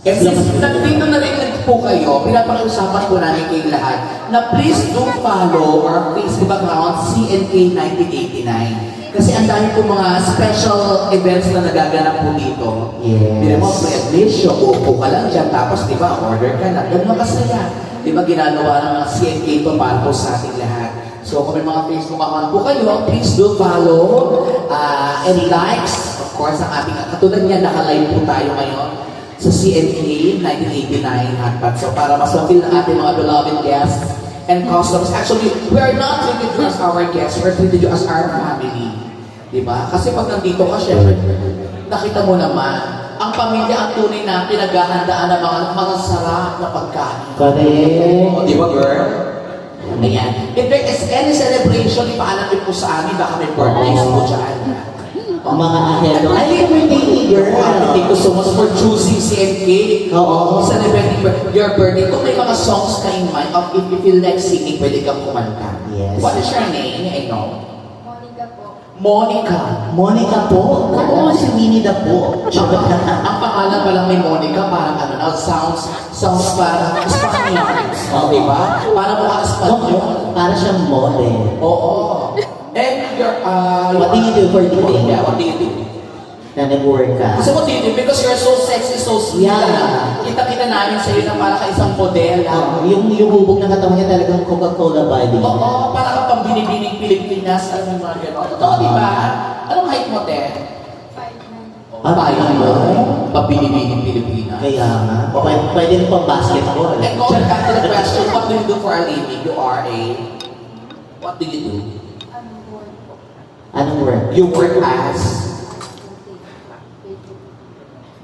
Kasi dito na rin po kayo, pinapakiusapan po namin kayong lahat na please do follow our Facebook account CNK 1989. Kasi ang dami po mga special events na nagaganap po dito. Yes. Hindi mo, pre-admission, uupo ka lang dyan, tapos di ba, order ka lang. Ganun ang kasaya. Di ba, ginagawa ng mga CNK ito para po sa ating lahat. So kung may mga Facebook account po kayo, please do follow and likes. Of course, ang ating, katulad niya, naka-live po tayo ngayon sa CNK 1989 Hotpot. So para mas mapil ng ating mga beloved guests and customers. Actually, we are not treated you as our guests, we're treated you as our family. Diba? Kasi pag nandito ka, syempre, nakita mo naman, ang pamilya ang tunay na pinaghahandaan ng mga sarap na pagkain. Correct. O, di ba, girl? Ayan. If there is any celebration, ipaalam niyo po sa amin, baka may birthdays po dyan. Mga ahelo. Ay, birthday girl. Thank you so much for choosing CNK. Oo. Celebrating your birthday. Kung may mga songs ka in mind, if you feel like singing, pwede kang kumanta. Yes. What is your name? I know. Monica po. Monica. Monica po. Ano si Winnie the Pooh? Ang pangalan pa lang may Monica, parang ano na, sounds parang Espanyol. Oo. Diba? Parang mukha Espanyol. Para siyang model. Oo. And your, What do you do for living? Yeah, what do you do? Na nag-work ka. Kasi what do you do? Because you're so sexy, so sweet. Yeah. Kita-kita namin sa'yo na para ka isang model. Yung hubog ng katawan niya talagang Coca-Cola body. Oo, para ka pang binibining Pilipinas. Alam mo yung mga gano'n. Totoo, di ba? Anong height mo, te? 5'9". Tayo mo. Pabinibining Pilipinas. Kaya nga. Pwede rin pang basketball. And going back to the question, what do you do for a living? You are a... What do you do? Ano work po? Anong work? You work as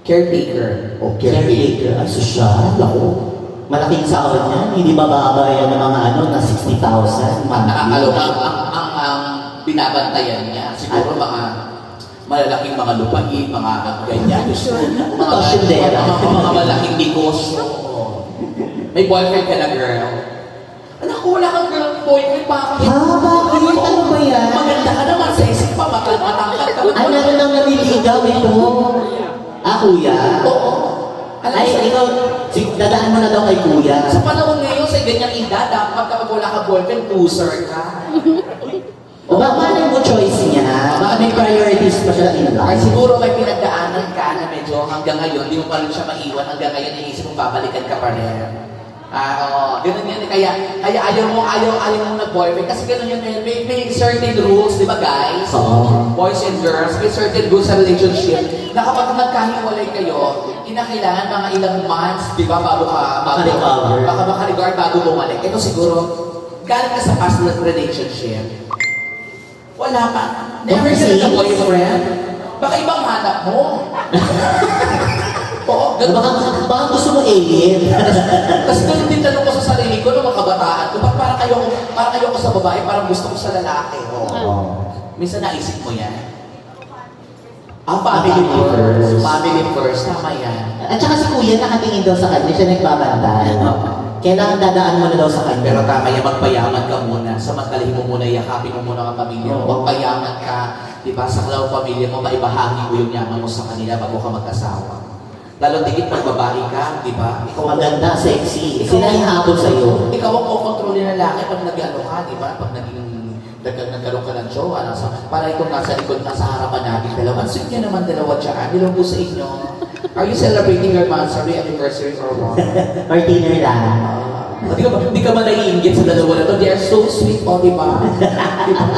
caretaker. O Caretaker. Ay, sosyal. Ako. Malaking sahod niya. Hindi bababa yan ng mga ano na 60,000. Nakakaloka ang binabantayan niya. Siguro mga malalaking mga lupain, mga ganyan. Mga malaking negosyo. May boyfriend ka na, girl. Anak ko, wala kang boyfriend. Bakit? Ha? Bakit? Ano ba yan? Maganda ka naman sa isip pa. Matangkad ka. Ay, naroon nang naliligaw ito. Ah, kuya? Oo. Alam Ay, mo, ikaw, dadaan mo na daw kay kuya. sa panahon ngayon, sa ganyang edad, dapat kapag wala ka boyfriend, loser ka. O ba, paano mo choice niya? Baka may priorities pa siya in Ay, life. siguro may pinagdaanan ka na medyo hanggang ngayon, di mo pa rin siya maiwan. Hanggang ngayon, naisip mong babalikan ka pa rin. Oo, ganun yun. Kaya ayaw mo nag-boyfriend. Kasi ganun yun, may certain rules, di ba guys? Oo. Boys and girls, may certain rules sa relationship na kapag nagkahiwalay kayo, kinakailangan mga ilang months, di ba, bago Maka-recover. maka-recover bago bumalik. Ito siguro, galing ka sa past relationship. Wala pa. Never ka nagka-boyfriend. Baka ibang hanap mo. Oo, ganun. Baka gusto mo alien. Kasi ganun din tanong ko sa sarili ko nung mga kabataan ko, ba't parang ayoko sa babae, parang gusto ko sa lalaki. Oo. Minsan naisip mo yan. Family first. Family first, tama yan. At saka si kuya nakatingin daw sa kanya, siya nagbabantay. Kailangan dadaan mo na daw sa kanya. Pero tama yan, magpayaman ka muna. Samantalahin mo muna, yakapin mo muna ang pamilya mo. Oo. Magpayaman ka, di ba? Sa kalaw pamilya mo, maibahagi mo yung yaman mo sa kanila bago ka mag-asawa. Lalo tigit pag babae ka, di ba? Ikaw ang Maganda, sexy. Sila yung habol sa'yo. Ikaw ang kukontrol ng lalaki pag nag-ano ka, di ba? Pag nagkaroon ka ng jowa, para itong nasa likod, nasa harapan natin dalawa. Ang sweet niya naman dalawa dyan. Nilong po sa inyo. Are you celebrating your monthsary anniversary or what? Or dinner lang. Hindi ka ba naiingit sa dalawa na to? They are so sweet, di ba? Di ba?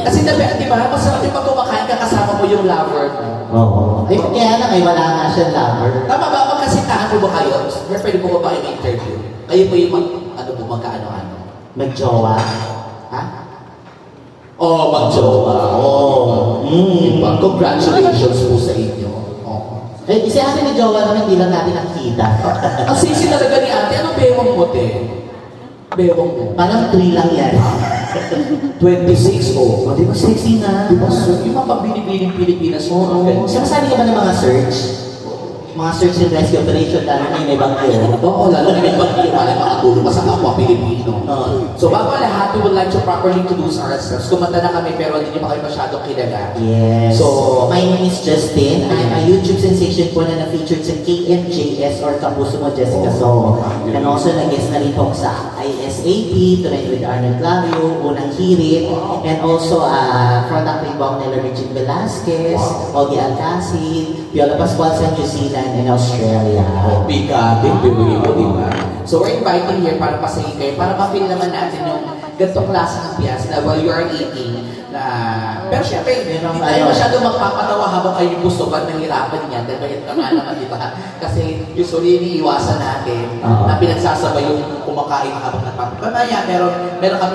Kasi di ba, masarap yung pag kumakain ka kasama mo yung lover mo. Oo. Ay, kaya lang, ay wala nga siyang lover. Tama ba? Magkasintahan po ba kayo? Pwede po ba kayo may-interview? Kayo po yung magkaano-ano? Magjowa. Ha? Oh, magjowa. Oo. Diba? Congratulations po sa inyo. Oh. Eh, si ate ni Jowa naman, hindi lang natin nakikita. Ang sisi talaga ni ate, ano bewang mo, te? Bewang mo. Parang 3 lang yan. 26, oh. O, di ba sexy nga? Diba? So, yung mga pabinibining Pilipinas mo. Oo. Sinasali ka ba ng mga search? mga search and rescue operation, lalo na yung may bagyo. Oo, lalo na yung bagyo, wala makatulong pa sa kapwa Pilipino. Oo. So bago ang lahat, we would like to properly introduce ourselves. Kumanta na kami pero hindi nyo pa kayo masyadong kilala. Yes. So, My name is Justin. I'm a YouTube sensation po na na-featured sa KMJS or Kapuso Mo Jessica Soho. And also, nag-guest na rin po ako sa ISAP, Tonight with Arnold Clario, Unang Hirit, and also front acting po nila Regine Velasquez, Ogie Alcacid, Viola Pascual sa New Zealand and Australia. bigating bibigay mo, di ba? So we're inviting here para pasayin kayo, para ma-feel naman natin yung ganitong klase ng bias na while you are eating, na... Pero syempre, hindi tayo masyado magpapatawa habang kayo gusto pag nahirapan niya, dahil bayad ka nga naman, di ba? Kasi usually iniiwasan natin na pinagsasabay yung kumakain habang nagpapapamaya, pero meron kami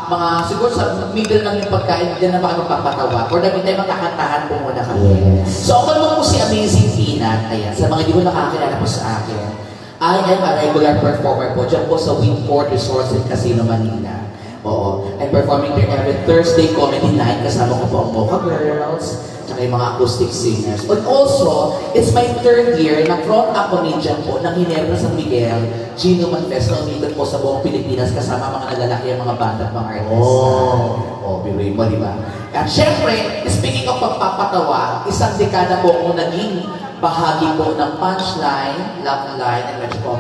mga siguro sa middle lang yung pagkain, dyan na ba kami magpapatawa? For the meantime, magkakantahan po muna kami. Yes. So ako naman po si Amazing Peanut, ayan, sa mga hindi ko nakakilala po sa akin. I am a regular performer po dyan po sa Wingport Resorts and Casino Manila. Oo. I'm performing there every Thursday comedy night. Kasama ko po ang Mocha Girls, tsaka yung mga acoustic singers. But also, it's my third year na front ako dyan po ng Ginebra San Miguel, Gino Manfest, na umitot po sa buong Pilipinas kasama mga nalalaki ang mga banda at mga artista. Biruin mo, di ba? At syempre, speaking of pagpapatawa, isang dekada po akong naging bahagi po ng Punchline, Love Line, and Metro